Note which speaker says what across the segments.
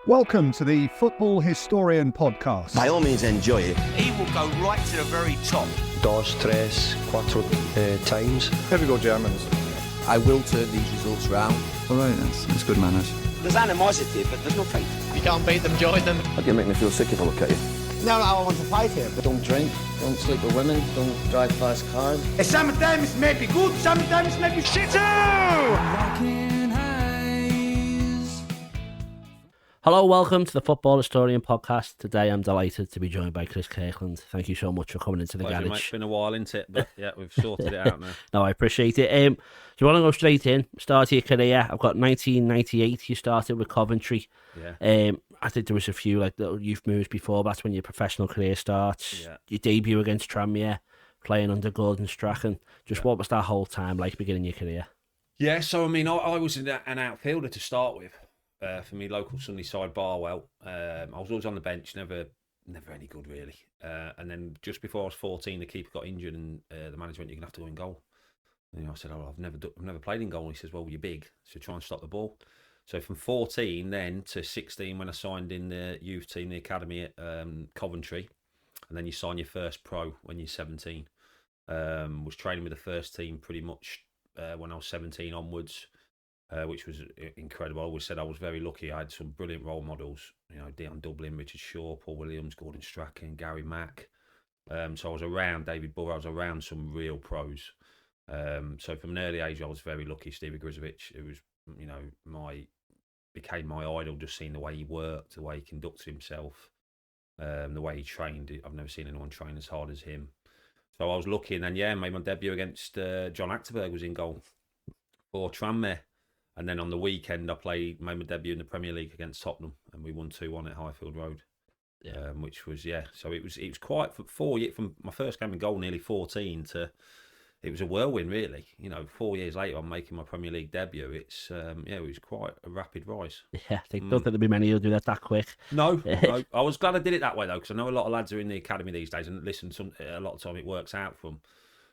Speaker 1: Welcome to the Football Historian Podcast.
Speaker 2: By all means, enjoy it.
Speaker 3: He will go right to the very top.
Speaker 4: Dos, tres, cuatro times.
Speaker 5: Here we go, Germans.
Speaker 6: I will turn these results round.
Speaker 7: All right, that's good manners.
Speaker 2: There's animosity, but there's no fight.
Speaker 8: If you can't beat them, join them.
Speaker 5: How do you make me feel sick if I look at you?
Speaker 8: No, I want to fight here.
Speaker 9: Don't drink, don't sleep with women, don't drive fast cars.
Speaker 3: Sometimes it may be good, sometimes it may be shit too!
Speaker 10: Hello, welcome to the Football Historian Podcast. Today I'm delighted to be joined by Chris Kirkland. Thank you so much for coming into the garage.
Speaker 11: It's been a while, isn't it? But yeah, we've sorted it out now.
Speaker 10: No, I appreciate it. Do you want to go straight in? Start your career. I've got 1998. You started with Coventry.
Speaker 11: Yeah.
Speaker 10: I think there was a few like little youth moves before. That's when your professional career starts.
Speaker 11: Yeah.
Speaker 10: Your debut against Tranmere, playing under Gordon Strachan. What was that whole time like beginning your career?
Speaker 11: Yeah, so I mean, I was an outfielder to start with. For me, local Sunnyside Barwell. I was always on the bench, never any good really. And then just before I was 14, the keeper got injured, and the manager went, "You're gonna have to go in goal." And I said, "Oh, I've never played in goal." And he says, "Well, you're big, so try and stop the ball." So from 14 then to 16, when I signed in the youth team, the academy at Coventry, and then you sign your first pro when you're 17. Was training with the first team pretty much when I was 17 onwards. Which was incredible. I always said I was very lucky. I had some brilliant role models, Dion Dublin, Richard Shaw, Paul Williams, Gordon Strachan, Gary Mack. So I was around David Burrow, I was around some real pros. So from an early age, I was very lucky. Stevie Grizovic, it was, became my idol, just seeing the way he worked, the way he conducted himself, the way he trained. I've never seen anyone train as hard as him. So I was lucky, and then, made my debut against John Achterberg, was in goal for Tranmere. And then on the weekend, made my debut in the Premier League against Tottenham, and we won 2-1 at Highfield Road. Yeah. Which was, so it was quite, for 4 years, from my first game in goal, nearly 14, to, it was a whirlwind, really. 4 years later, I'm making my Premier League debut. It's, it was quite a rapid rise.
Speaker 10: Yeah, I don't think there'll be many who'll do that quick.
Speaker 11: No. I was glad I did it that way, though, because I know a lot of lads are in the academy these days, and listen, a lot of time it works out for them.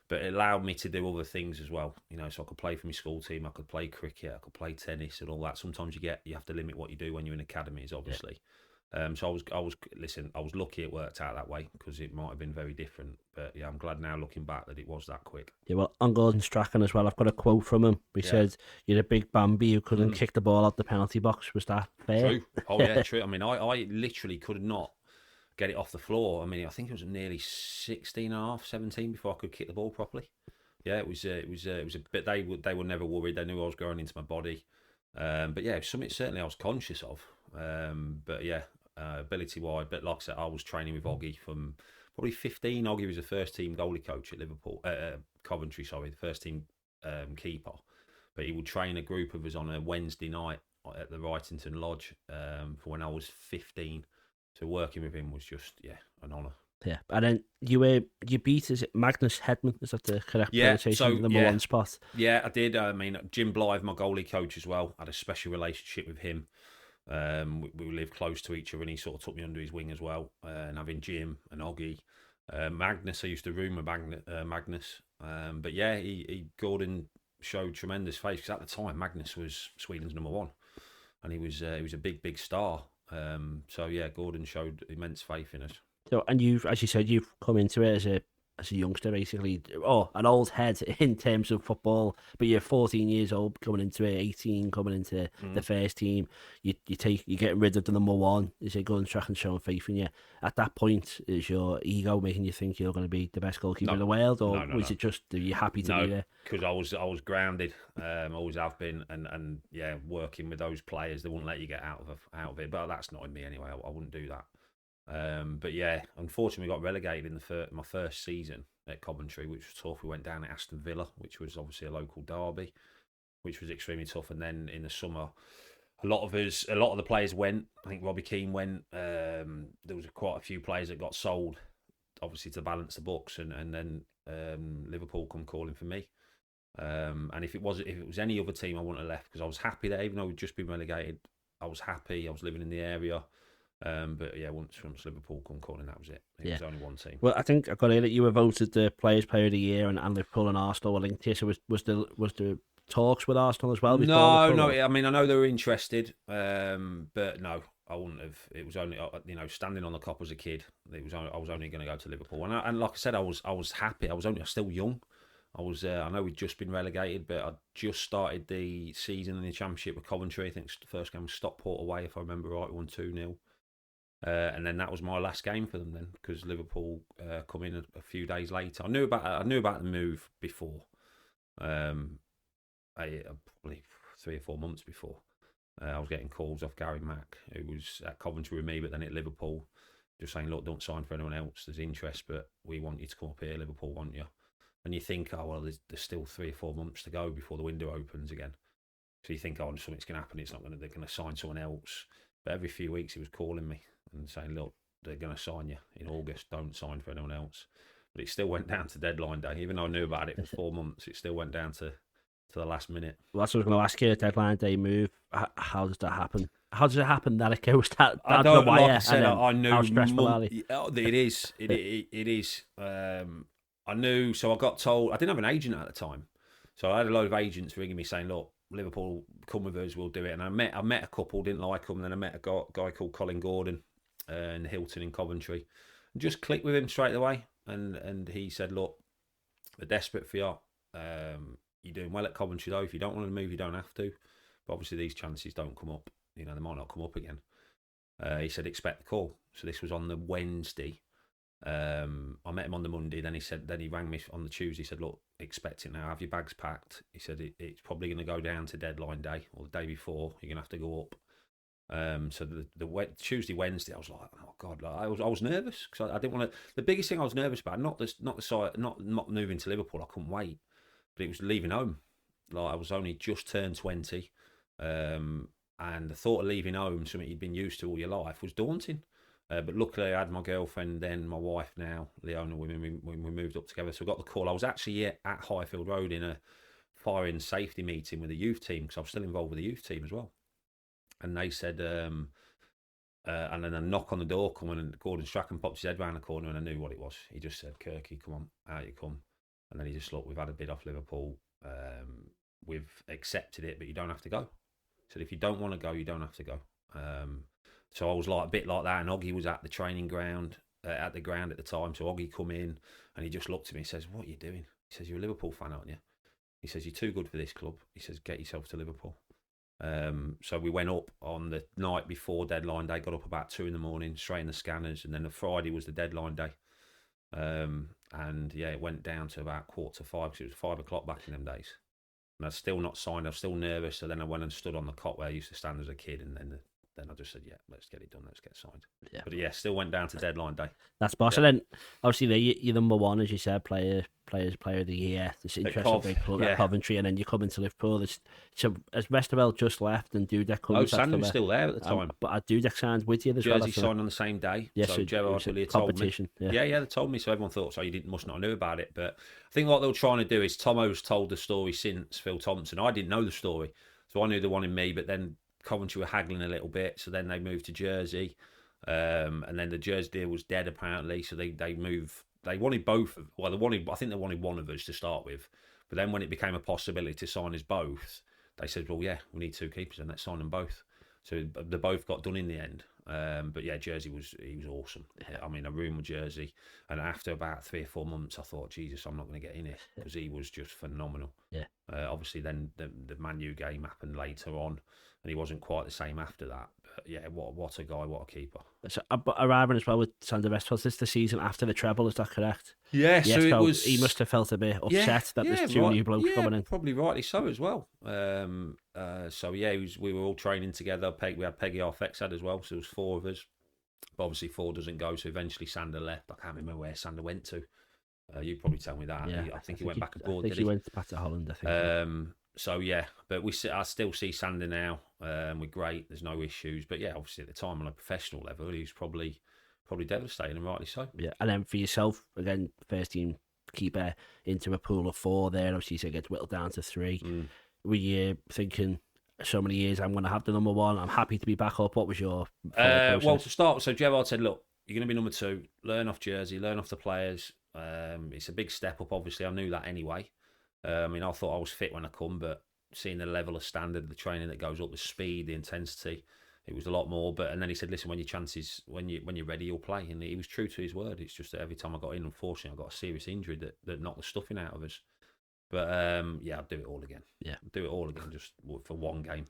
Speaker 11: But it allowed me to do other things as well, so I could play for my school team, I could play cricket, I could play tennis and all that. Sometimes you have to limit what you do when you're in academies, obviously. Yeah. So I was lucky it worked out that way, because it might have been very different. But yeah, I'm glad now looking back that it was that quick.
Speaker 10: Yeah, well, on Gordon Strachan as well, I've got a quote from him. He said, "You're a big Bambi who couldn't kick the ball out the penalty box." Was that fair?
Speaker 11: True. Oh yeah, true. I mean, I literally could not get it off the floor. I mean, I think it was nearly 16 and a half, 17 before I could kick the ball properly. Yeah, it was a bit. They were never worried. They knew I was going into my body. But yeah, something certainly I was conscious of. But yeah, ability wise. But like I said, I was training with Oggy from probably 15. Oggy was the first team goalie coach at Liverpool, Coventry. Sorry, the first team keeper. But he would train a group of us on a Wednesday night at the Wrightington Lodge for when I was 15. So working with him was just, an honour. Yeah,
Speaker 10: and then you beat, is it Magnus Hedman? Is that the correct pronunciation?
Speaker 11: So,
Speaker 10: number one spot.
Speaker 11: Yeah, I did. I mean, Jim Blythe, my goalie coach as well, had a special relationship with him. We lived close to each other, and he sort of took me under his wing as well. And having Jim and Oggy, Magnus, I used to room with Magnus. But yeah, Gordon showed tremendous faith, because at the time Magnus was Sweden's number one, and he was a big star. So yeah, Gordon showed immense faith in us.
Speaker 10: So, and as you said, you've come into it as a youngster, basically, an old head in terms of football. But you're 14 years old, coming into it, 18, coming into the first team. You're getting rid of the number one. Is it Gordon Strachan showing faith in you? At that point, is your ego making you think you're going to be the best goalkeeper in the world, or was it just are you happy to be there?
Speaker 11: Because I was grounded. Always have been, and working with those players, they wouldn't let you get out of it. But that's not in me anyway. I wouldn't do that. But yeah, unfortunately, we got relegated in my first season at Coventry, which was tough. We went down at Aston Villa, which was obviously a local derby, which was extremely tough. And then in the summer, a lot of the players went. I think Robbie Keane went. There was quite a few players that got sold, obviously to balance the books, and then Liverpool come calling for me. And if it was any other team, I wouldn't have left, because I was happy there, even though we'd just been relegated. I was happy. I was living in the area. But yeah, once Liverpool come calling, that was it. It was only one team.
Speaker 10: Well, I think I got here that you were voted the Players Player of the Year, and Liverpool and Arsenal were linked here. So was the talks with Arsenal as well?
Speaker 11: No. I mean, I know they were interested, but no, I wouldn't have. It was only, standing on the Kop as a kid. I was only going to go to Liverpool, and like I said, I was happy. I was still young. I know we'd just been relegated, but I just started the season in the Championship with Coventry. I think the first game was Stockport away, if I remember right, 1-2-0. And then that was my last game for them then, because Liverpool come in a few days later. I knew about the move before, probably 3 or 4 months before. I was getting calls off Gary Mack, who was at Coventry with me, but then at Liverpool, just saying, look, don't sign for anyone else. There's interest, but we want you to come up here. Liverpool want you. And you think, oh, well, there's still 3 or 4 months to go before the window opens again. So you think, oh, something's going to happen. They're going to sign someone else. But every few weeks he was calling me and saying, look, they're going to sign you in August. Don't sign for anyone else. But it still went down to deadline day. Even though I knew about it for 4 months, it still went down to the last minute.
Speaker 10: Well, that's what I was going to ask you. Deadline day move. How does that happen? How does it happen that it goes down
Speaker 11: I
Speaker 10: the wire?
Speaker 11: Like I said, I knew
Speaker 10: how stressful are they?
Speaker 11: It is. It is. I knew. So I got told. I didn't have an agent at the time, so I had a load of agents ringing me saying, "Look, Liverpool, come with us. We'll do it." And I met a couple, didn't like them. And then I met a guy called Colin Gordon in Hilton in Coventry, and just clicked with him straight away. And he said, "Look, they're desperate for you. You're doing well at Coventry though. If you don't want to move, you don't have to. But obviously these chances don't come up. They might not come up again." He said, "Expect the call." So this was on the Wednesday. I met him on the Monday. Then he rang me on the Tuesday. He said, "Look, expect it now. Have your bags packed." He said it's probably going to go down to deadline day or the day before. You're going to have to go up. So the Tuesday, Wednesday, I was like, oh God, I was nervous because I didn't want to. The biggest thing I was nervous about, not the side, not moving to Liverpool. I couldn't wait, but it was leaving home. Like I was only just turned 20, and the thought of leaving home, something you'd been used to all your life, was daunting. But luckily, I had my girlfriend then, my wife now, Leona, when we moved up together. So I got the call. I was actually at Highfield Road in a fire and safety meeting with the youth team because I was still involved with the youth team as well. And they said, and then a knock on the door coming, and Gordon Strachan popped his head round the corner, and I knew what it was. He just said, "Kirky, come on, out you come." And then he just, "Look, we've had a bid off Liverpool. We've accepted it, but you don't have to go." He said, "If you don't want to go, you don't have to go." So I was like a bit like that, and Oggy was at the training ground, at the ground at the time. So Oggy come in, and he just looked at me and says, "What are you doing?" He says, "You're a Liverpool fan, aren't you?" He says, "You're too good for this club." He says, "Get yourself to Liverpool." So we went up on the night before deadline day, got up about 2 a.m, straight in the scanners, and then the Friday was the deadline day. And yeah, it went down to about 4:45 because it was 5 o'clock back in them days. And I'd still not signed, I was still nervous. So then I went and stood on the cot where I used to stand as a kid, and then I just said, "Yeah, let's get it done, let's get signed." Yeah. But yeah, still went down to deadline day.
Speaker 10: That's boss. Yeah. And then obviously you're number one, as you said, player of the year. There's interest in big club at Coventry, and then you come into Liverpool. So as Westerveld just left and Dudek comes.
Speaker 11: Sandon was still there at the time.
Speaker 10: But Dudek signed with you as well.
Speaker 11: Jersey signed on the same day.
Speaker 10: Yes,
Speaker 11: so Gerard had told me. Yeah, they told me. So everyone thought, so you must not have knew about it. But I think what they were trying to do is, Tomo's told the story since Phil Thompson. I didn't know the story, so I knew they wanted me, but then Coventry were haggling a little bit, so then they moved to Jersey, and then the Jersey deal was dead apparently. So they moved. They wanted both. I think they wanted one of us to start with, but then when it became a possibility to sign us both, they said, "Well, yeah, we need 2 keepers, and let's sign them both." So they both got done in the end. But yeah, Jersey was awesome. I mean, I roomed with Jersey, and after about 3 or 4 months, I thought, Jesus, I'm not going to get in it because he was just phenomenal. Yeah. Obviously, then the Man U game happened later on, and he wasn't quite the same after that. But yeah, what a guy, what a keeper.
Speaker 10: So, arriving as well with Sander West, was this the season after the treble? Is that correct?
Speaker 11: Yeah, so it was.
Speaker 10: He must have felt a bit upset that there's 2 new blokes coming in.
Speaker 11: Probably rightly so as well. So yeah, we were all training together. We had Peggy Arfexad as well, so there was 4 of us. But obviously 4 doesn't go, so eventually Sander left. I can't remember where Sander went to. You probably tell me that.
Speaker 10: Yeah,
Speaker 11: I think he went back abroad.
Speaker 10: I think he went back to Holland, I think.
Speaker 11: So yeah, but I still see Sander now. We're great. There's no issues. But yeah, obviously at the time on a professional level, he was probably devastated, and rightly so.
Speaker 10: Yeah, and then for yourself, again, first team keeper into a pool of 4 there. Obviously, so it gets whittled down to 3. Were you thinking, so many years, I'm going to have the number 1, I'm happy to be back up? What was your process?
Speaker 11: Well, to start, so Gerard said, "Look, you're going to be number 2. Learn off Jersey, learn off the players. It's a big step up, obviously. I knew that anyway. I mean, I thought I was fit when I come, but seeing the level of standard, the training that goes up, the speed, the intensity. It was a lot more. And then he said, listen, when you're ready, you'll play. And he was true to his word. It's just that every time I got in, unfortunately, I got a serious injury that knocked the stuffing out of us. But yeah, I'd do it all again.
Speaker 10: Yeah,
Speaker 11: do it all again, just for one game.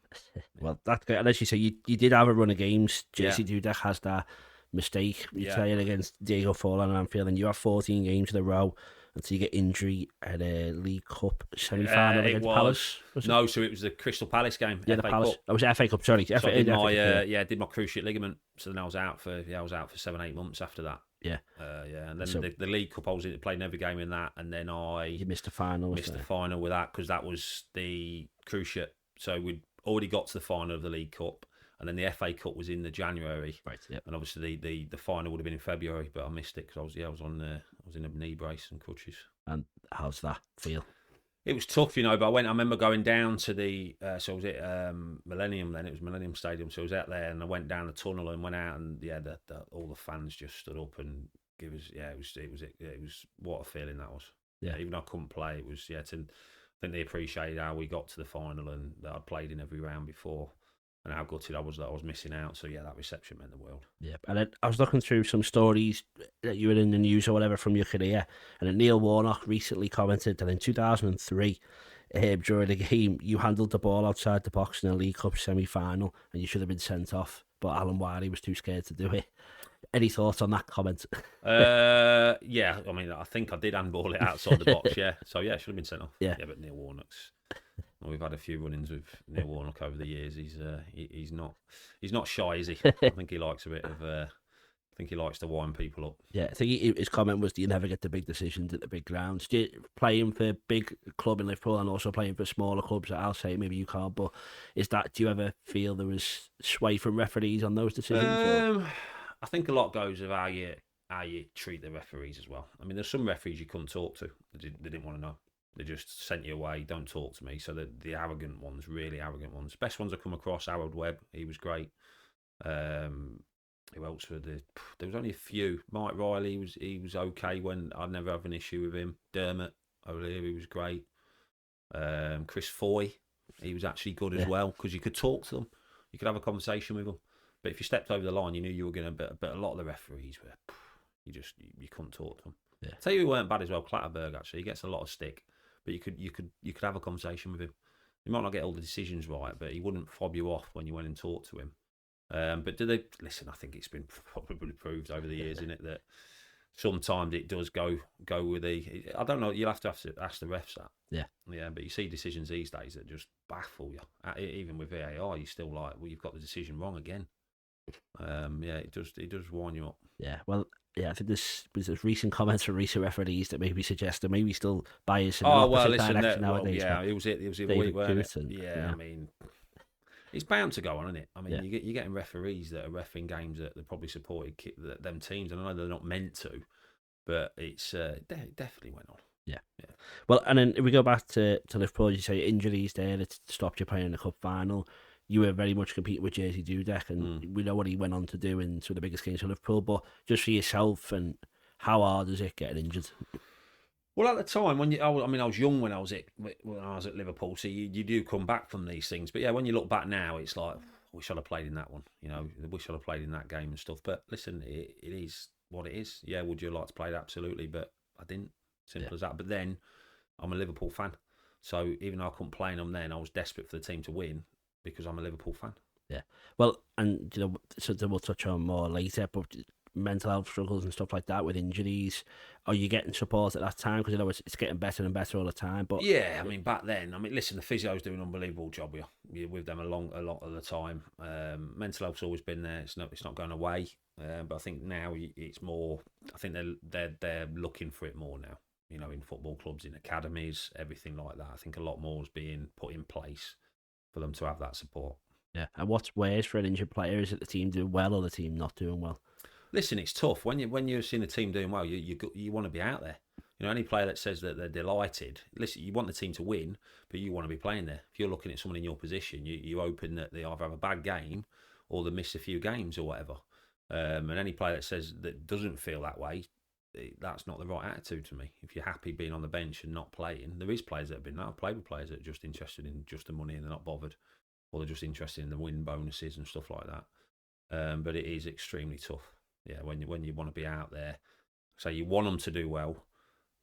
Speaker 10: Well, that's great. And as you say, you did have a run of games. Jerzy Dudek has that mistake retired against Diego Forlan and Anfield, and you have 14 games in a row until you get injury at a League Cup semi-final against Palace.
Speaker 11: No, so it was the Crystal Palace game.
Speaker 10: Yeah,
Speaker 11: FA
Speaker 10: the Palace.
Speaker 11: Cup.
Speaker 10: That was FA Cup. Sorry,
Speaker 11: So I did my cruciate ligament. So then I was out for 7-8 months after that.
Speaker 10: Yeah,
Speaker 11: and then the League Cup, I was playing every game in that, and then you
Speaker 10: missed the final.
Speaker 11: Missed the final with that because that was the cruciate. So we'd already got to the final of the League Cup, and then the FA Cup was in the January.
Speaker 10: Right. Yeah.
Speaker 11: And obviously the final would have been in February, but I missed it because I was in a knee brace and crutches.
Speaker 10: And how's that feel?
Speaker 11: It was tough, but I remember going down to the, so I was at Millennium then, it was Millennium Stadium, so I was out there and I went down the tunnel and went out and all the fans just stood up and give us, it was what a feeling that was.
Speaker 10: Yeah.
Speaker 11: Even though I couldn't play, it was, I think they appreciated how we got to the final and that I'd played in every round before and how gutted I was that I was missing out. So that reception meant the world. Yeah.
Speaker 10: And then I was looking through some stories that you were in the news or whatever from your career, and then Neil Warnock recently commented that in 2003, during the game, you handled the ball outside the box in a League Cup semi-final, and you should have been sent off, but Alan Wiley was too scared to do it. Any thoughts on that comment?
Speaker 11: Yeah, I mean, I think I did handball it outside the box. Yeah, so yeah, should have been sent off.
Speaker 10: Yeah,
Speaker 11: but Neil Warnock's. Well, we've had a few run-ins with Neil Warnock over the years. He's not shy, is he? I think he likes a bit of. I think he likes to wind people up.
Speaker 10: Yeah, I think his comment was, "Do you never get the big decisions at the big grounds? Playing for a big club in Liverpool and also playing for smaller clubs that I'll say maybe you can't, but do you ever feel there was sway from referees on those decisions?
Speaker 11: I think a lot goes of how you treat the referees as well. I mean, there's some referees you couldn't talk to. They didn't want to know. They just sent you away. Don't talk to me. So the arrogant ones, really arrogant ones. Best ones I come across. Harold Webb, he was great. Who else were there? There was only a few. Mike Riley he was okay when I'd never have an issue with him. Dermot O'Leary was great. Chris Foy, he was actually good as well because you could talk to them. You could have a conversation with them. But if you stepped over the line, you knew you were going to. But a lot of the referees were, you couldn't talk to them.
Speaker 10: Yeah.
Speaker 11: I'll tell you who weren't bad as well. Clatterberg actually, he gets a lot of stick, but you could have a conversation with him. You might not get all the decisions right, but he wouldn't fob you off when you went and talked to him. But do they listen? I think it's been probably proved over the years, isn't it, that sometimes it does go with the. I don't know. You'll have to ask the refs that.
Speaker 10: Yeah.
Speaker 11: But you see decisions these days that just baffle you. Even with VAR, you're still like, well, you've got the decision wrong again. It does wind you up.
Speaker 10: Yeah, well, I think there's recent comments from recent referees that maybe suggest that maybe still bias in the opposite direction nowadays.
Speaker 11: It was the other week, wasn't it? I mean, it's bound to go on, isn't it? I mean, you're getting referees that are reffing games that they probably supported them teams, and I know they're not meant to, but it's definitely went on.
Speaker 10: Yeah. Well, and then if we go back to Liverpool, you say injuries there that stopped you playing in the cup final. You were very much competing with Jerzy Dudek, and we know what he went on to do in some of the biggest games for Liverpool. But just for yourself, and how hard is it getting injured?
Speaker 11: Well, at the time I was young when I was at Liverpool, so you do come back from these things. But yeah, when you look back now, it's like, wish I'd have played in that one. Wish I'd have played in that game and stuff. But listen, it is what it is. Yeah, would you like to play it? Absolutely, but I didn't. Simple as that. But then I'm a Liverpool fan, so even though I couldn't play in them then, I was desperate for the team to win. Because I'm a Liverpool fan. Yeah.
Speaker 10: Well, and something we'll touch on more later, but mental health struggles and stuff like that with injuries, are you getting support at that time? Because it's getting better and better all the time. But
Speaker 11: yeah, I mean, back then, listen, the physios do an unbelievable job with them a lot of the time. Mental health's always been there. It's not going away. But I think now it's more. I think they're looking for it more now. In football clubs, in academies, everything like that. I think a lot more is being put in place for them to have that support.
Speaker 10: Yeah, and what's worse for an injured player? Is it the team doing well or the team not doing well?
Speaker 11: Listen, it's tough when you're seeing the team doing well. You want to be out there. Any player that says that they're delighted. Listen, you want the team to win, but you want to be playing there. If you're looking at someone in your position, you hoping that they either have a bad game or they miss a few games or whatever. And any player that says that doesn't feel that way, that's not the right attitude to me. If you're happy being on the bench and not playing, there is players that have been. I've played with players that are just interested in just the money and they're not bothered, or they're just interested in the win bonuses and stuff like that. But it is extremely tough. Yeah, when you want to be out there, so you want them to do well,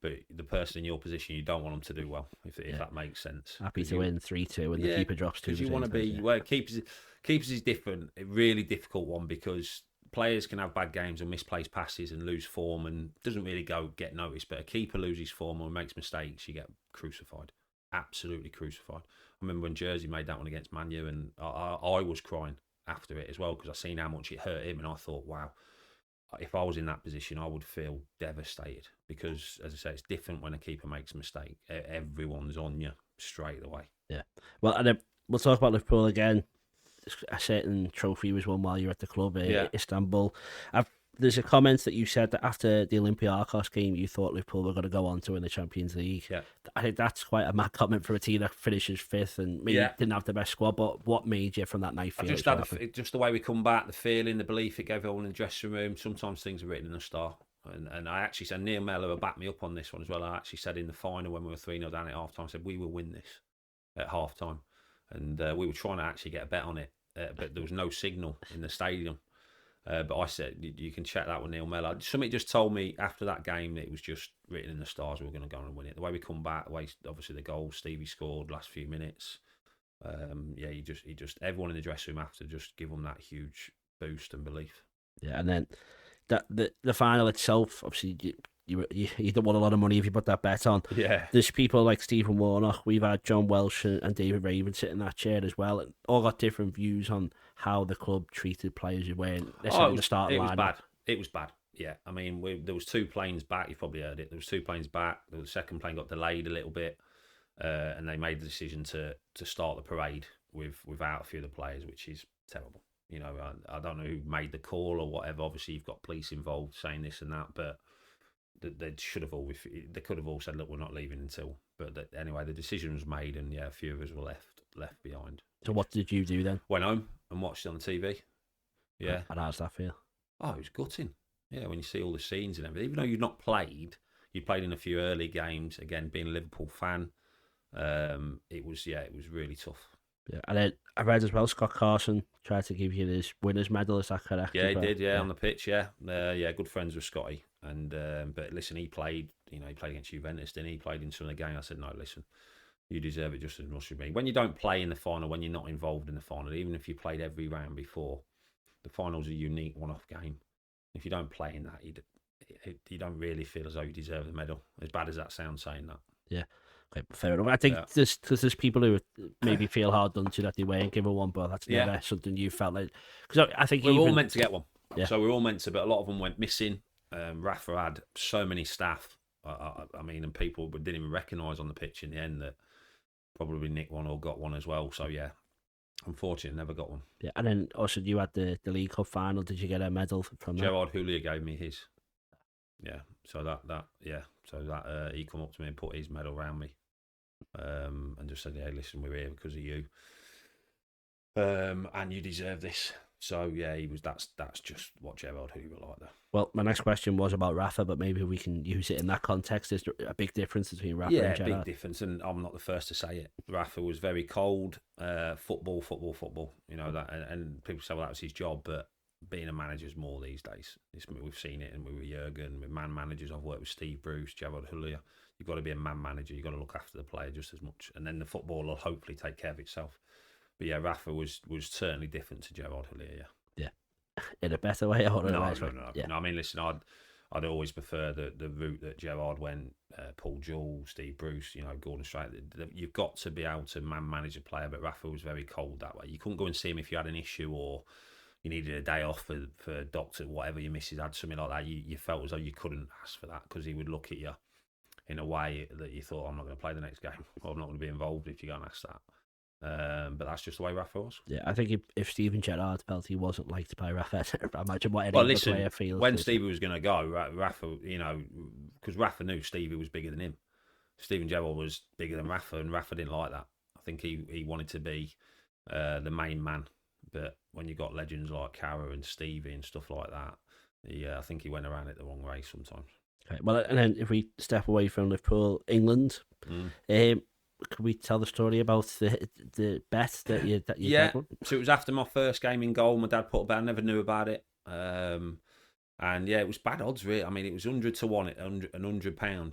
Speaker 11: but the person in your position, you don't want them to do well. If that makes sense.
Speaker 10: Happy to win 3-2 and the keeper drops 2.
Speaker 11: Because you want to be well. Keepers is different. A really difficult one because players can have bad games and misplace passes and lose form and doesn't really get noticed. But a keeper loses form or makes mistakes, you get crucified. Absolutely crucified. I remember when Jersey made that one against Man U, and I was crying after it as well because I seen how much it hurt him, and I thought, wow, if I was in that position, I would feel devastated because, as I say, it's different when a keeper makes a mistake. Everyone's on you straight away.
Speaker 10: Yeah. Well, and then we'll talk about Liverpool again. A certain trophy was won while you were at the club, Istanbul. There's a comment that you said that after the Olympiacos game, you thought Liverpool were going to go on to win the Champions League.
Speaker 11: Yeah.
Speaker 10: I think that's quite a mad comment for a team that finishes 5th and maybe didn't have the best squad. But what made you from that night feel?
Speaker 11: Just the way we come back, the feeling, the belief it gave everyone in the dressing room. Sometimes things are written in the star. And I actually said, Neil Mellor backed me up on this one as well. I actually said in the final when we were 3-0 down at half time, I said, we will win this at half time. And we were trying to actually get a bet on it, but there was no signal in the stadium. But I said, you can check that with Neil Mellor. Something just told me after that game that it was just written in the stars we were going to go and win it. The way we come back, the way obviously the goal Stevie scored last few minutes. He just everyone in the dressing room after just give them that huge boost and belief.
Speaker 10: Yeah, and then the final itself, obviously you don't want a lot of money if you put that bet on.
Speaker 11: Yeah.
Speaker 10: There's people like Stephen Warnock, we've had John Welsh and David Raven sit in that chair as well, and all got different views on how the club treated players who weren't necessarily the starting line.
Speaker 11: It was bad. Yeah, I mean, there was 2 planes back. You've probably heard it. There was 2 planes back. The second plane got delayed a little bit, and they made the decision to start the parade without a few of the players, which is terrible. You know, I don't know who made the call or whatever. Obviously, you've got police involved saying this and that, but they could have all said, look, we're not leaving until. But anyway, the decision was made, and a few of us were left behind.
Speaker 10: So what did you do then?
Speaker 11: Went home and watched it on the TV. Yeah.
Speaker 10: And how's that feel?
Speaker 11: Oh, it was gutting. Yeah, when you see all the scenes and everything. Even though you've not played, you played in a few early games. Again, being a Liverpool fan, it was really tough.
Speaker 10: Yeah, and then I read as well, Scott Carson tried to give you this winner's medal. Is that correct?
Speaker 11: Yeah, he did. Yeah, on the pitch. Yeah, good friends with Scotty. And but listen, he played. You know, he played against Juventus. Then he played in some of the games. I said, no, listen, you deserve it just as much as me. When you don't play in the final, when you're not involved in the final, even if you played every round before, the final's a unique one-off game. If you don't play in that, you don't really feel as though you deserve the medal. As bad as that sounds, saying that.
Speaker 10: Yeah. Okay, fair enough. I think there's people who maybe feel hard done to that they weren't given one, but that's never something you felt like. Because I think
Speaker 11: we're all meant to get one.
Speaker 10: Yeah.
Speaker 11: So we're all meant to, but a lot of them went missing. Rafa had so many staff. I mean, and people didn't even recognise on the pitch in the end that probably nicked one or got one as well. So yeah, unfortunately, never got one.
Speaker 10: Yeah, and then also you had the League Cup final. Did you get a medal from that?
Speaker 11: Gerard Houllier gave me his. Yeah, so that he come up to me and put his medal around me, and just said, "Hey, listen, we're here because of you, and you deserve this." So yeah, that's just what Gerard Houllier was like there.
Speaker 10: Well, my next question was about Rafa, but maybe we can use it in that context. Is there a big difference between Rafa and Gerrard?
Speaker 11: Yeah, big difference, and I'm not the first to say it. Rafa was very cold, football. You know that, and people say, well, that was his job, but being a manager is more these days. We've seen it, and with Jurgen, with man managers. I've worked with Steve Bruce, Gerard Houllier. You've got to be a man manager. You've got to look after the player just as much, and then the football will hopefully take care of itself. But yeah, Rafa was certainly different to Gerard Houllier.
Speaker 10: Yeah, in a better way or
Speaker 11: no.
Speaker 10: Yeah.
Speaker 11: No, I mean, listen, I'd always prefer the route that Gerard went. Paul Jewell, Steve Bruce, you know, Gordon Straight. You've got to be able to man manage a player, but Rafa was very cold that way. You couldn't go and see him if you had an issue or you needed a day off for a doctor, whatever your missus had, something like that. You felt as though you couldn't ask for that because he would look at you in a way that you thought, I'm not going to play the next game, or I'm not going to be involved if you go and ask that. But that's just the way Rafa was.
Speaker 10: Yeah, I think if Steven Gerrard felt he wasn't liked by Rafa, I imagine what any other player feels.
Speaker 11: When Stevie was going to go, Rafa, you know, because Rafa knew Stevie was bigger than him. Steven Gerrard was bigger than Rafa, and Rafa didn't like that. I think he wanted to be the main man. But when you got legends like Cara and Stevie and stuff like that, I think he went around it the wrong way sometimes.
Speaker 10: Okay. Well, and then if we step away from Liverpool, England, could we tell the story about the bet that you
Speaker 11: yeah.
Speaker 10: bet on?
Speaker 11: So it was after my first game in goal. My dad put a bet. I never knew about it. And yeah, it was bad odds, really. I mean, it was 100 to 1 at £100.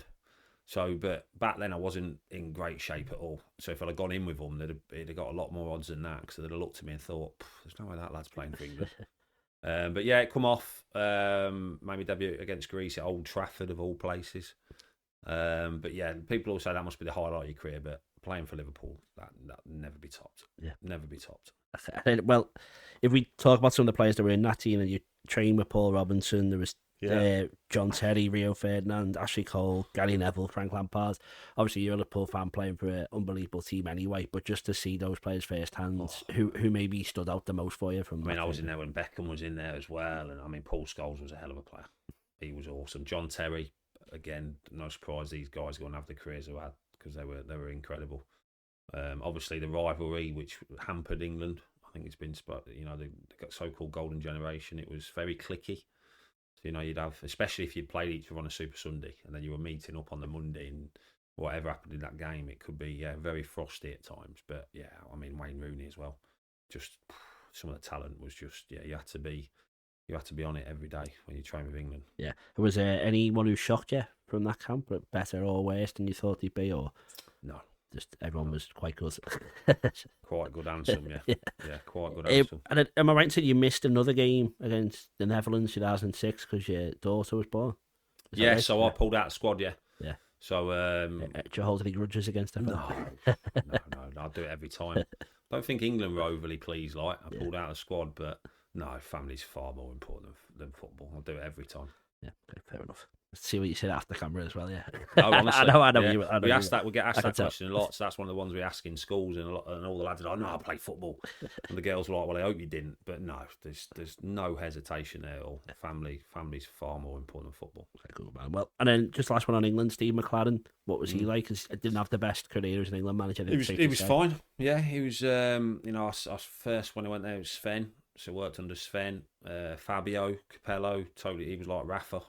Speaker 11: So, but back then I wasn't in great shape at all. So if I'd have gone in with them, they'd have got a lot more odds than that, because they'd have looked at me and thought, there's no way that lad's playing for England. But yeah, it come off. Made my debut against Greece at Old Trafford, of all places. But yeah, people all say that must be the highlight of your career, but playing for Liverpool, that never be topped.
Speaker 10: Yeah.
Speaker 11: Never be topped.
Speaker 10: Well, if we talk about some of the players that were in that team, and you trained with Paul Robinson, there was John Terry, Rio Ferdinand, Ashley Cole, Gary Neville, Frank Lampard. Obviously, you're a Liverpool fan playing for an unbelievable team anyway, but just to see those players firsthand, who maybe stood out the most for you from
Speaker 11: I was in there when Beckham was in there as well, and I mean, Paul Scholes was a hell of a player. He was awesome. John Terry, again, no surprise these guys going to have the careers they had, because they were incredible. Obviously, the rivalry which hampered England, I think it's been, the so-called golden generation. It was very cliquey. So, you'd have, especially if you'd played each other on a Super Sunday, and then you were meeting up on the Monday, and whatever happened in that game, it could be very frosty at times. But yeah, I mean, Wayne Rooney as well. Just some of the talent was just, you had to be on it every day when you train with England. Yeah.
Speaker 10: Was there anyone who shocked you from that camp, better or worse than you thought he'd be, or
Speaker 11: no?
Speaker 10: Just everyone was quite good.
Speaker 11: Quite good, handsome, yeah. Yeah, quite good, handsome.
Speaker 10: And am I right in saying you missed another game against the Netherlands 2006 because your daughter was born?
Speaker 11: Yeah, right? So I pulled out the squad, yeah.
Speaker 10: Yeah.
Speaker 11: So,
Speaker 10: do you hold any grudges against them?
Speaker 11: No, I'll do it every time. Don't think England were overly pleased, I pulled out the squad, but no, family's far more important than football. I'll do it every time.
Speaker 10: Yeah, okay, fair enough. Let's see what you said after camera as well, yeah.
Speaker 11: No, honestly,
Speaker 10: I know.
Speaker 11: Yeah. We get asked that question a lot, so that's one of the ones we ask in schools, and all the lads are like, no, I play football. And the girls are like, well, I hope you didn't. But no, there's no hesitation there at all. Family's far more important than football.
Speaker 10: Okay, cool, man. Well, and then just last one on England, Steve McLaren. What was he like? Because he didn't have the best career as an England manager.
Speaker 11: He was fine. Yeah, he was, I first, when I went there, it was Sven. So worked under Sven, Fabio, Capello, totally, he was like Rafa.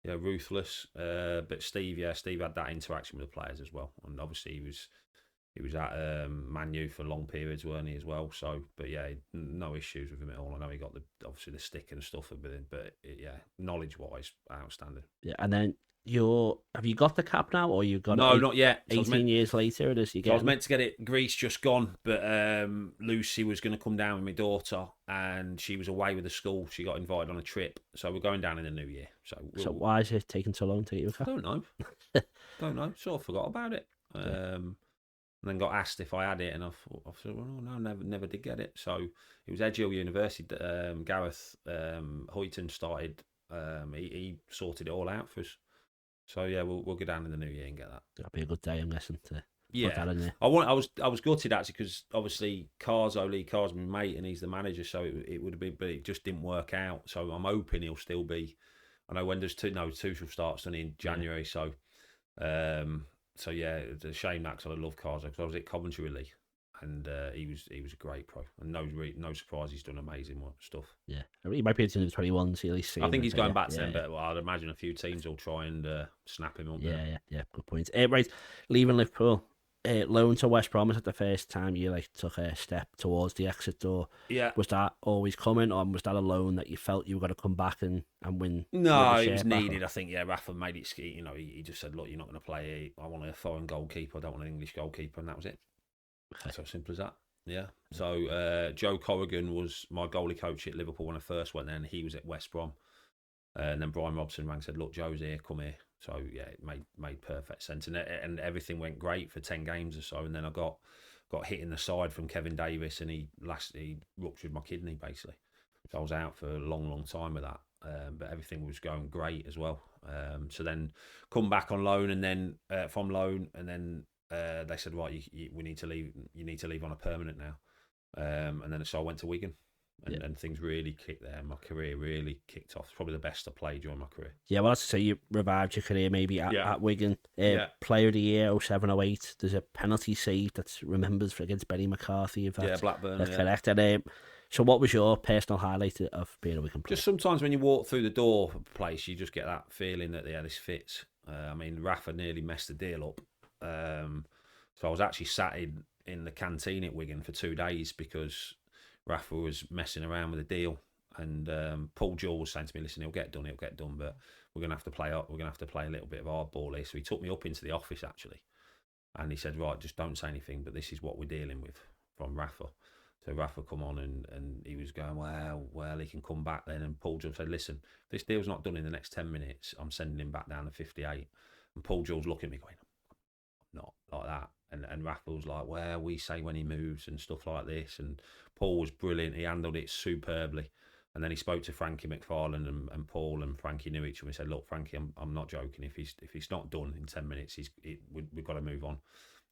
Speaker 11: Yeah, ruthless. But Steve had that interaction with the players as well. And obviously he was at Man U for long periods, weren't he, as well? So, but yeah, no issues with him at all. I know he got obviously the stick and stuff with him, but knowledge-wise, outstanding. Yeah,
Speaker 10: and then have you got the cap now, or you got
Speaker 11: no, not yet.
Speaker 10: 18 years later, does he get?
Speaker 11: So I was meant to get it. Greece just gone, but Lucy was going to come down with my daughter, and she was away with the school. She got invited on a trip, so we're going down in the new year.
Speaker 10: So why is it taking so long to get you a cap?
Speaker 11: I don't know. Sort of forgot about it. And then got asked if I had it, and I said, well, no, never did get it. So it was Edgehill University. Gareth Hoyton started. He sorted it all out for us. So yeah, we'll go down in the new year and get that.
Speaker 10: That'll be a good day, I'm guessing. To
Speaker 11: put that in there. I was gutted actually, because obviously Lee Carr's my mate and he's the manager, so it would have been, but it just didn't work out. So I'm hoping he'll still be. I know when Tuchel starts only in January, so yeah, it's a shame that, because I love Carr, because I was at Coventry with Lee. And he was a great pro, and no surprise, he's done amazing stuff.
Speaker 10: Yeah, he might be into the 21s. At least
Speaker 11: I think he's going back to them, but I'd imagine a few teams will try and snap him up.
Speaker 10: Yeah. Good point. Right, leaving Liverpool, loan to West Brom at the first time you took a step towards the exit door.
Speaker 11: Yeah,
Speaker 10: was that always coming, or was that a loan that you felt you were going to come back and win?
Speaker 11: No, it was needed. I think Rafa made it. He just said, look, you're not going to play. I want a foreign goalkeeper. I don't want an English goalkeeper, and that was it. Okay. So simple as that. Yeah. So Joe Corrigan was my goalie coach at Liverpool when I first went there, and he was at West Brom. And then Brian Robson rang and said, look, Joe's here, come here. So yeah, it made perfect sense, and everything went great for 10 games or so. And then I got hit in the side from Kevin Davis, and he ruptured my kidney basically. So I was out for a long time with that. But everything was going great as well. So then come back on loan, and then from loan, and then they said, right, we need to leave. You need to leave on a permanent now. And then so I went to Wigan, and things really kicked there. My career really kicked off. It's probably the best I played during my career. Yeah,
Speaker 10: well, so you revived your career maybe at Wigan. Player of the year 07-08. There's a penalty save that's remembered against Benny McCarthy.
Speaker 11: Blackburn.
Speaker 10: That's correct. And So what was your personal highlight of being a Wigan player?
Speaker 11: Just sometimes when you walk through the door of a place, you just get that feeling that, yeah, this fits. I mean, Rafa nearly messed the deal up. So I was actually sat in the canteen at Wigan for 2 days because Rafa was messing around with the deal. And Paul Jewell was saying to me, listen, he'll get done, but we're going to have to play up. We're going to have to play a little bit of hardball here. So he took me up into the office, actually. And he said, right, just don't say anything, but this is what we're dealing with from Rafa. So Rafa come on and he was going, well, he can come back then. And Paul Jewell said, listen, if this deal's not done in the next 10 minutes, I'm sending him back down to 58. And Paul Jewell's looking at me going, not like that. And Rafa was like, well, we say when he moves and stuff like this. And Paul was brilliant. He handled it superbly. And then he spoke to Frankie McFarlane and Paul, and Frankie knew each other. He said, look, Frankie, I'm not joking. If he's not done in 10 minutes, we've got to move on.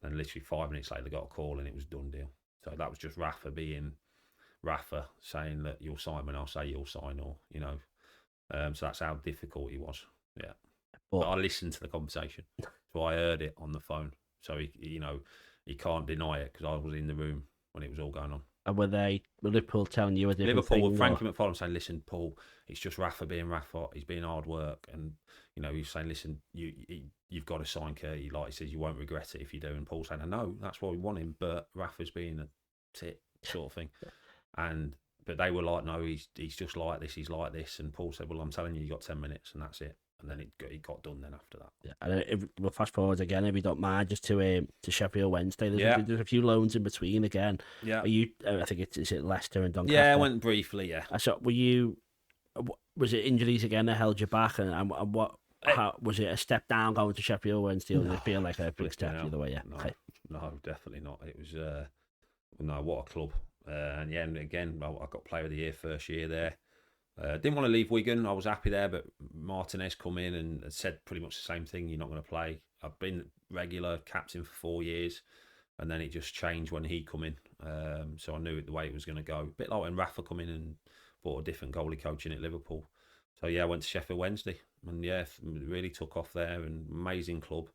Speaker 11: And literally 5 minutes later, they got a call and it was done deal. So that was just Rafa being Rafa, saying that you'll sign when I'll say you'll sign, or, you know. So that's how difficult he was. Yeah. But I listened to the conversation. So I heard it on the phone. So, he can't deny it because I was in the room when it was all going on.
Speaker 10: And were Liverpool telling you a different
Speaker 11: Liverpool,
Speaker 10: thing?
Speaker 11: with Frankie McFarlane saying, listen, Paul, it's just Rafa being Rafa. He's being hard work. And, he's saying, listen, you've got to sign Curry. Like he says, you won't regret it if you do. And Paul's saying, I know, that's why we want him. But Rafa's being a tit sort of thing. But they were like, no, he's just like this. He's like this. And Paul said, well, I'm telling you, you got 10 minutes and that's it. And then it got done then after that.
Speaker 10: Yeah, and we'll fast forward again, if you don't mind, just to Sheffield Wednesday. There's a few loans in between again.
Speaker 11: Yeah.
Speaker 10: Are you? I think is it Leicester and Doncaster?
Speaker 11: Yeah, I went briefly. Yeah.
Speaker 10: So was it injuries again that held you back, and what? How was it? A step down going to Sheffield Wednesday, or did it feel like a big step either way? Yeah.
Speaker 11: No, definitely not. It was no, what a club. And yeah, and again, I got Player of the Year first year there. Didn't want to leave Wigan. I was happy there, but Martinez come in and said pretty much the same thing. You're not going to play. I've been regular captain for 4 years, and then it just changed when he come in. So I knew the way it was going to go. A bit like when Rafa come in and brought a different goalie coach in at Liverpool. So yeah, I went to Sheffield Wednesday, and yeah, really took off there. And amazing club,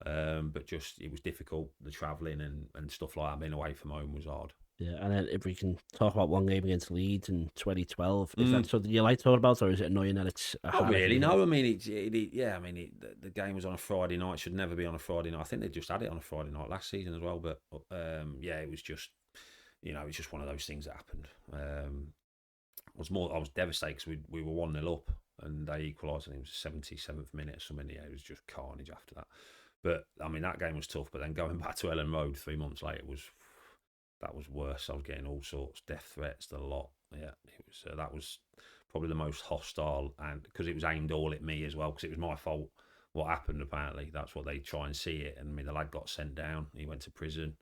Speaker 11: but just it was difficult. The travelling and stuff like that. Being away from home was hard.
Speaker 10: Yeah, and then if we can talk about one game against Leeds in 2012, is that something you like to talk about, or is it annoying that it's?
Speaker 11: Not really. No, I mean, the game was on a Friday night. It should never be on a Friday night. I think they just had it on a Friday night last season as well. But it was just, it's just one of those things that happened. I was devastated because we were 1-0 up and they equalised. I think it was the 77th minute or something. Yeah, it was just carnage after that. But I mean, that game was tough. But then going back to Ellen Road 3 months later that was worse. I was getting all sorts, death threats, a lot. Yeah, it was. That was probably the most hostile, and because it was aimed all at me as well, because it was my fault what happened. Apparently, that's what they try and see it. And I mean, the lad got sent down. He went to prison.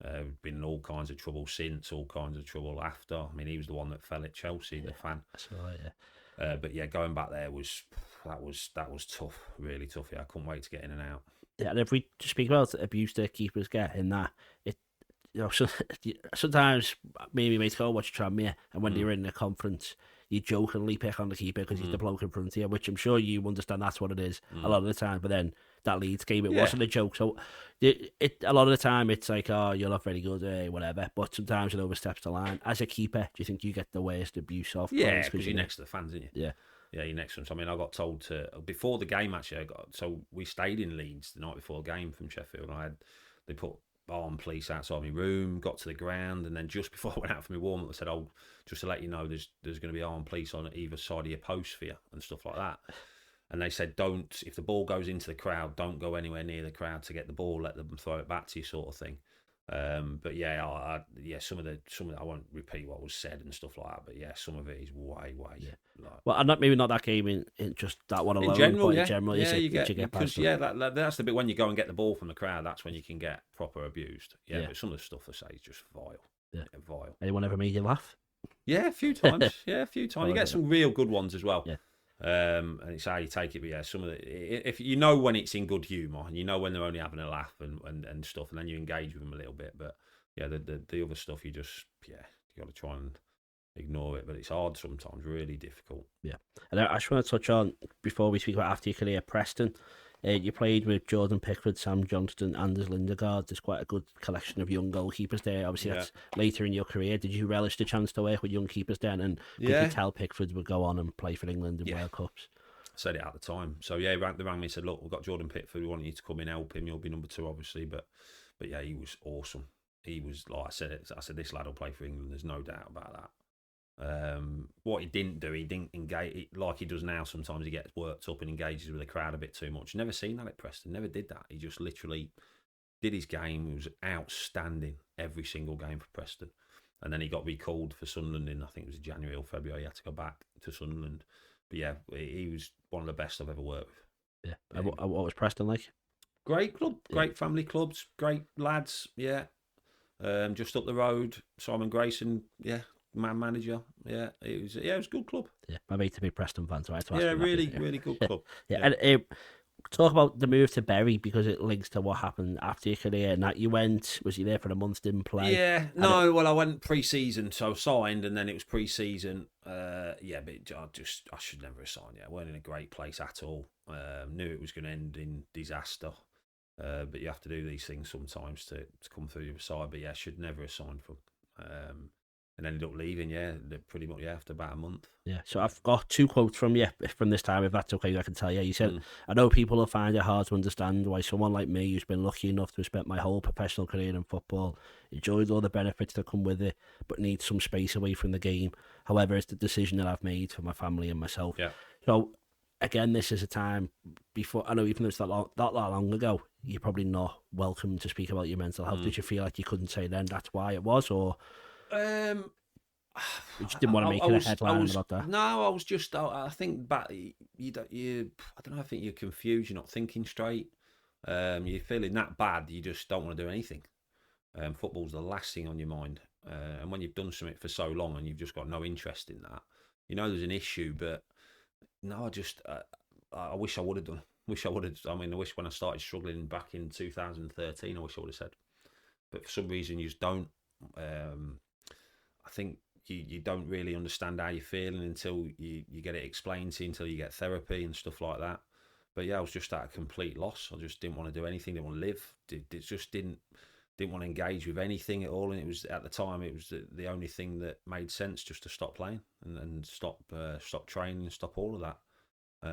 Speaker 11: Been in all kinds of trouble since, all kinds of trouble after. I mean, he was the one that fell at Chelsea, the fan.
Speaker 10: That's right. Yeah.
Speaker 11: But yeah, going back there was tough, really tough. Yeah, I couldn't wait to get in and out.
Speaker 10: Yeah, and if we speak about abuse that keepers get in that, so, sometimes maybe mates go, watch Tranmere, and when you're in a conference, you jokingly pick on the keeper because he's the bloke in front of you, which I'm sure you understand that's what it is a lot of the time. But then that Leeds game, it wasn't a joke. So a lot of the time it's like, oh, you're not very good, whatever. But sometimes it oversteps the line. As a keeper, do you think you get the worst abuse of?
Speaker 11: Yeah, because you're next to the fans, aren't you?
Speaker 10: Yeah.
Speaker 11: Yeah, you're next to them. So, I mean, I got told before the game, actually, so we stayed in Leeds the night before the game from Sheffield. They put armed police outside my room, got to the ground, and then just before I went out for my warm-up, I said, oh, just to let you know, there's going to be armed police on either side of your post for you and stuff like that. And they said, if the ball goes into the crowd, don't go anywhere near the crowd to get the ball, let them throw it back to you, sort of thing. But yeah, some of the I won't repeat what was said and stuff like that, but yeah, some of it is way.
Speaker 10: Yeah. Well, maybe not that game in just that one alone. In general,
Speaker 11: you get because that's the bit when you go and get the ball from the crowd. That's when you can get proper abused. Yeah. But some of the stuff they say is just vile.
Speaker 10: Yeah,
Speaker 11: vile.
Speaker 10: Anyone ever made you laugh?
Speaker 11: Yeah, a few times. You get some real good ones as well.
Speaker 10: Yeah.
Speaker 11: And it's how you take it. But yeah, some of if you know when it's in good humour, and you know when they're only having a laugh and stuff, and then you engage with them a little bit. But yeah, the other stuff you got to try and ignore it. But it's hard sometimes, really difficult.
Speaker 10: Yeah, and I just want to touch on before we speak about after your career, Preston. You played with Jordan Pickford, Sam Johnston, Anders Lindegaard. There's quite a good collection of young goalkeepers there. Obviously, that's later in your career. Did you relish the chance to work with young keepers then? And could you tell Pickford would go on and play for England in World Cups?
Speaker 11: Said it at the time. So yeah, they rang me and said, look, we've got Jordan Pickford. We want you to come in and help him. You'll be number 2, obviously. But yeah, he was awesome. He was, like I said, this lad will play for England. There's no doubt about that. What he didn't engage like he does now. Sometimes he gets worked up and engages with the crowd a bit too much. Never seen that at Preston. Never did that. He just literally did his game. He was outstanding every single game for Preston. And then he got recalled for Sunderland in, I think it was January or February. He had to go back to Sunderland. But yeah, he was one of the best I've ever worked with.
Speaker 10: Yeah. And what was Preston like?
Speaker 11: Great club, great family clubs, great lads. Yeah. Just up the road, Simon Grayson. Yeah. Manager, it was a good club. Yeah,
Speaker 10: my mate to be Preston fan, so I had to
Speaker 11: ask really good club.
Speaker 10: And talk about the move to Bury because it links to what happened after your career. And that you went, was you there for a month? Didn't play?
Speaker 11: Yeah, no. Well, I went pre-season, so signed, and then it was pre-season. But I should never have signed. Yeah, I weren't in a great place at all. Knew it was going to end in disaster. But you have to do these things sometimes to come through the other side. But yeah, I should never have signed for. And ended up leaving, pretty much, after about a month. Yeah,
Speaker 10: so I've got 2 quotes from you from this time, if that's okay, I can tell you. You said, I know people will find it hard to understand why someone like me, who's been lucky enough to have spent my whole professional career in football, enjoyed all the benefits that come with it, but needs some space away from the game. However, it's the decision that I've made for my family and myself.
Speaker 11: Yeah.
Speaker 10: So, again, this is a time before, I know even though it's that long ago, you're probably not welcome to speak about your mental health. Did you feel like you couldn't say then that's why it was, or... You just didn't want to make it a headline about that.
Speaker 11: No, I was just. I think back. I don't know. I think you're confused. You're not thinking straight. You're feeling that bad. You just don't want to do anything. Football's the last thing on your mind. And when you've done something for so long and you've just got no interest in that, there's an issue. But no, I wish I would have done. I wish when I started struggling back in 2013, I wish I would have said. But for some reason, you just don't. I think you don't really understand how you're feeling until you get it explained to you, until you get therapy and stuff like that. But yeah, I was just at a complete loss. I just didn't want to do anything, didn't want to live. Just didn't want to engage with anything at all. And it was, at the time, it was the only thing that made sense, just to stop playing and stop training and stop all of that.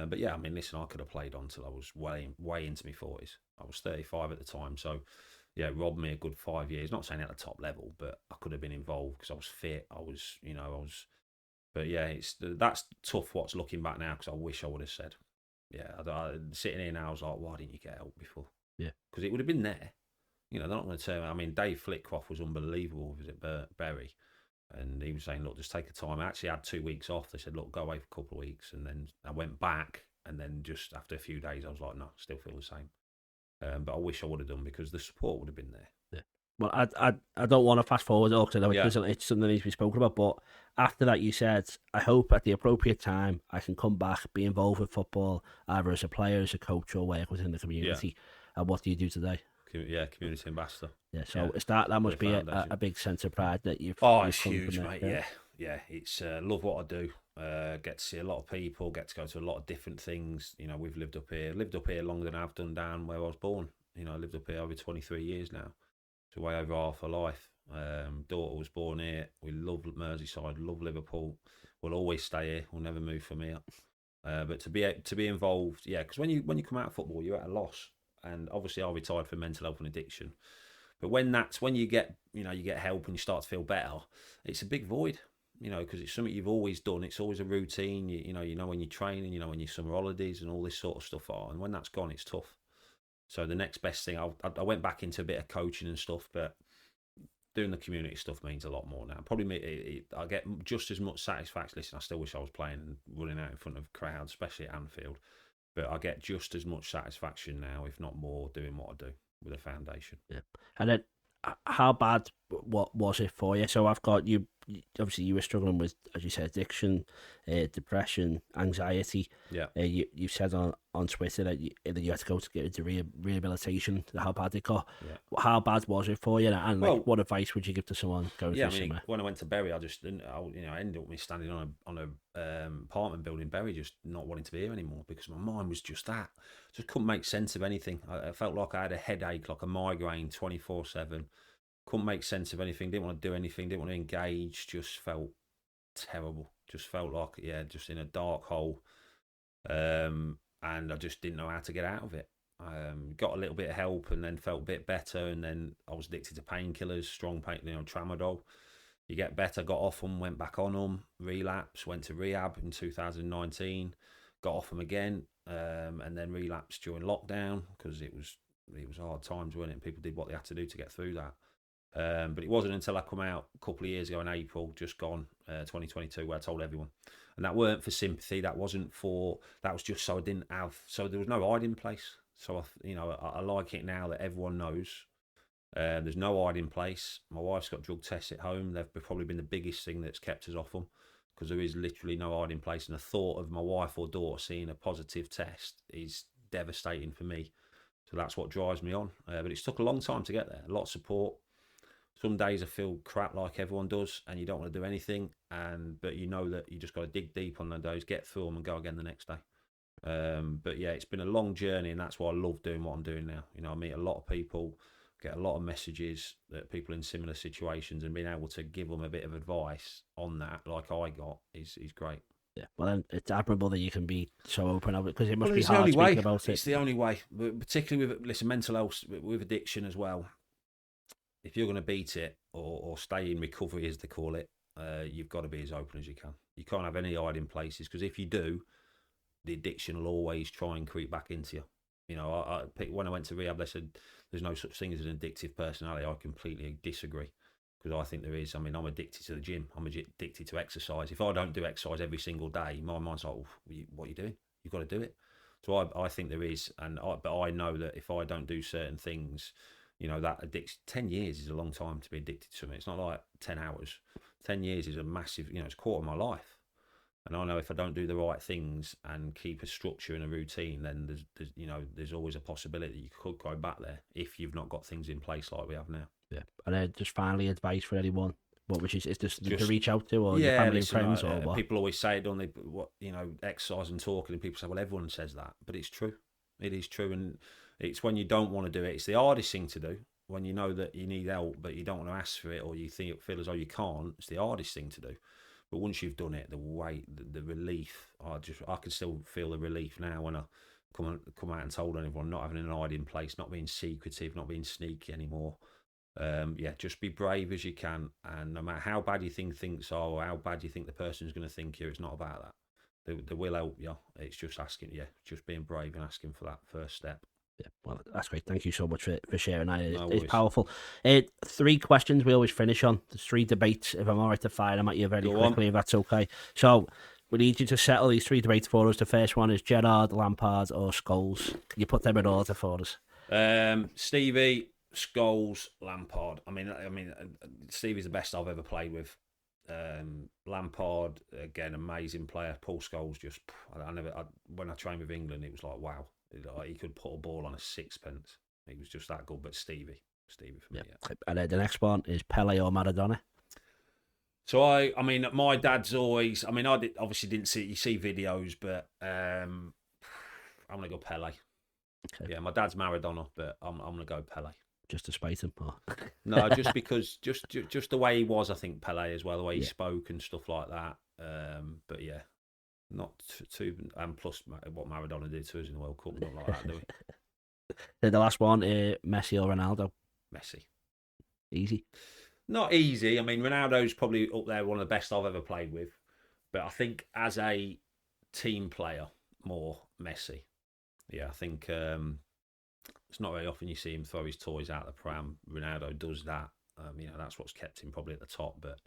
Speaker 11: But yeah, listen, I could have played on till I was way into my 40s. I was 35 at the time, so yeah, it robbed me a good 5 years. Not saying at the top level, but I could have been involved because I was fit. I was. But yeah, that's tough. What's looking back now, because I wish I would have said. Yeah, sitting here now, I was like, why didn't you get help before?
Speaker 10: Yeah,
Speaker 11: because it would have been there. They're not going to tell me. Dave Flitcroft was unbelievable at Bury, and he was saying, look, just take a time. I actually had 2 weeks off. They said, look, go away for a couple of weeks, and then I went back, and then just after a few days, I was like, no, still feel the same. But I wish I would have done, because the support would have been there.
Speaker 10: Yeah. Well, I don't want to fast forward because I know it's something that needs to be spoken about. But after that, you said, I hope at the appropriate time I can come back, be involved with football, either as a player, as a coach, or work within the community. Yeah. And what do you do today?
Speaker 11: Yeah, community ambassador.
Speaker 10: Yeah, so that must be a big sense of pride that you've.
Speaker 11: Oh, it's huge, mate. Yeah. It's love what I do. Get to see a lot of people. Get to go to a lot of different things. We've lived up here longer than I've done down where I was born. I lived up here over 23 years now. It's way over half a life. Daughter was born here. We love Merseyside. Love Liverpool. We'll always stay here. We'll never move from here. But to be involved, because when you come out of football, you're at a loss. And obviously, I retired for mental health and addiction. But when you get help and you start to feel better, it's a big void. Because it's something you've always done. It's always a routine. You know when you're training, when your summer holidays and all this sort of stuff are. And when that's gone, it's tough. So the next best thing, I went back into a bit of coaching and stuff, but doing the community stuff means a lot more now. Probably I get just as much satisfaction. Listen, I still wish I was playing and running out in front of crowds, especially at Anfield. But I get just as much satisfaction now, if not more, doing what I do with the foundation.
Speaker 10: Yeah. And then, how bad what was it for you? So I've got you obviously you were struggling with, as you said, addiction, depression, anxiety.
Speaker 11: Yeah.
Speaker 10: You said on Twitter that you had to go to get into rehabilitation. How bad it got?
Speaker 11: Yeah.
Speaker 10: How bad was it for you? And what advice would you give to someone going through somewhere?
Speaker 11: When I went to Bury, I ended up standing on a apartment building in Bury, just not wanting to be here anymore because my mind was just that. Just couldn't make sense of anything. I felt like I had a headache, like a migraine, 24/7. Couldn't make sense of anything. Didn't want to do anything. Didn't want to engage. Just felt terrible. Just felt like just in a dark hole. And I just didn't know how to get out of it. Got a little bit of help and then felt a bit better. And then I was addicted to painkillers, strong pain, tramadol. You get better, got off them, went back on them, relapsed, went to rehab in 2019, got off them again, and then relapsed during lockdown because it was hard times, weren't it? And people did what they had to do to get through that. But it wasn't until I come out a couple of years ago in April, just gone, 2022, where I told everyone. And that weren't for sympathy. That was just so there was no hiding place. So, I like it now that everyone knows. There's no hiding place. My wife's got drug tests at home. They've probably been the biggest thing that's kept us off them because there is literally no hiding place. And the thought of my wife or daughter seeing a positive test is devastating for me. So that's what drives me on. But it's took a long time to get there. A lot of support. Some days I feel crap like everyone does and you don't want to do anything. But you know that you just got to dig deep on those days, get through them and go again the next day. But yeah, it's been a long journey and that's why I love doing what I'm doing now. I meet a lot of people, get a lot of messages that people in similar situations and being able to give them a bit of advice on that, like I got, is great.
Speaker 10: Yeah, well, then it's admirable that you can be so open about it because it must be hard speaking about it.
Speaker 11: It's the only way, particularly with mental health, with addiction as well. If you're going to beat it or stay in recovery, as they call it, you've got to be as open as you can. You can't have any hiding places because if you do, the addiction will always try and creep back into you. When I went to rehab, they said there's no such thing as an addictive personality. I completely disagree because I think there is. I'm addicted to the gym. I'm addicted to exercise. If I don't do exercise every single day, my mind's like, what are you doing? You've got to do it. So I think there is, but I know that if I don't do certain things, that addiction, 10 years is a long time to be addicted to something. It's not like 10 hours. 10 years is a massive, it's a quarter of my life. And I know if I don't do the right things and keep a structure and a routine, then there's always a possibility that you could go back there if you've not got things in place like we have now.
Speaker 10: Yeah. And then just finally, advice for anyone. What would you say? Is this to reach out to or your family and friends or what?
Speaker 11: People always say, don't they, exercise and talking, and people say, well, everyone says that. But it's true. It is true. And it's when you don't want to do it. It's the hardest thing to do. When you know that you need help, but you don't want to ask for it or you feel as though you can't, it's the hardest thing to do. But once you've done it, the weight, the relief, I can still feel the relief now when I come out and told everyone, not having an hiding place, not being secretive, not being sneaky anymore. Just be brave as you can. And no matter how bad you think things are or how bad you think the person's going to think you, it's not about that. They will help you. It's just asking, just being brave and asking for that first step.
Speaker 10: Yeah, well, that's great. Thank you so much for sharing that. It's powerful. 3 questions we always finish on. There's 3 debates. If I'm all right to fire them at you very quickly, if that's okay. So we need you to settle these 3 debates for us. The first one is Gerrard, Lampard or Scholes. Can you put them in order for us?
Speaker 11: Stevie, Scholes, Lampard. I mean, Stevie's the best I've ever played with. Lampard, again, amazing player. Paul Scholes, just when I trained with England, it was like, wow. He could put a ball on a sixpence. He was just that good. But Stevie for me. Yeah.
Speaker 10: And the next one is Pele or Maradona.
Speaker 11: So I mean, my dad's always. I obviously didn't see. You see videos, but I'm gonna go Pele. Okay. Yeah, my dad's Maradona, but I'm gonna go Pele.
Speaker 10: Just to spite him? Or?
Speaker 11: No, just because, just the way he was. I think Pele as well, the way he spoke and stuff like that. But yeah. Not too, and plus what Maradona did to us in the World Cup, not like that, do we?
Speaker 10: Then the last one, Messi or Ronaldo?
Speaker 11: Messi.
Speaker 10: Easy?
Speaker 11: Not easy. I mean, Ronaldo's probably up there, one of the best I've ever played with. But I think as a team player, more Messi. Yeah, I think it's not very often you see him throw his toys out the pram. Ronaldo does that. That's what's kept him probably at the top, but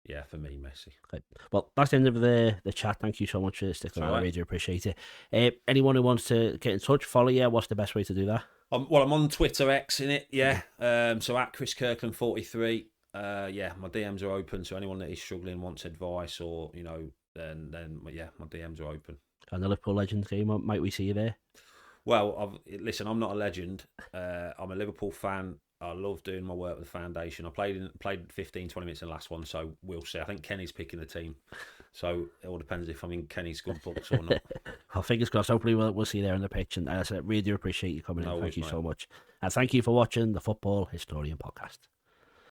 Speaker 11: yeah, for me, Messi. Okay.
Speaker 10: Well, that's the end of the chat. Thank you so much for sticking around. I really appreciate it. Anyone who wants to get in touch, follow you, what's the best way to do that?
Speaker 11: I'm on Twitter X in it, yeah. So at Chris Kirkland 43. Yeah, my DMs are open. So anyone that is struggling, wants advice, or then yeah, my DMs are open.
Speaker 10: And the Liverpool Legends game, might we see you there?
Speaker 11: Well, listen, I'm not a legend. I'm a Liverpool fan. I love doing my work with the foundation. I played 15, 20 minutes in the last one, so we'll see. I think Kenny's picking the team, so it all depends if I'm in Kenny's good books or not.
Speaker 10: Well, fingers crossed. Hopefully we'll see you there on the pitch. And as I said, really do appreciate you coming in. Thank you so much. And thank you for watching the Football Historian Podcast.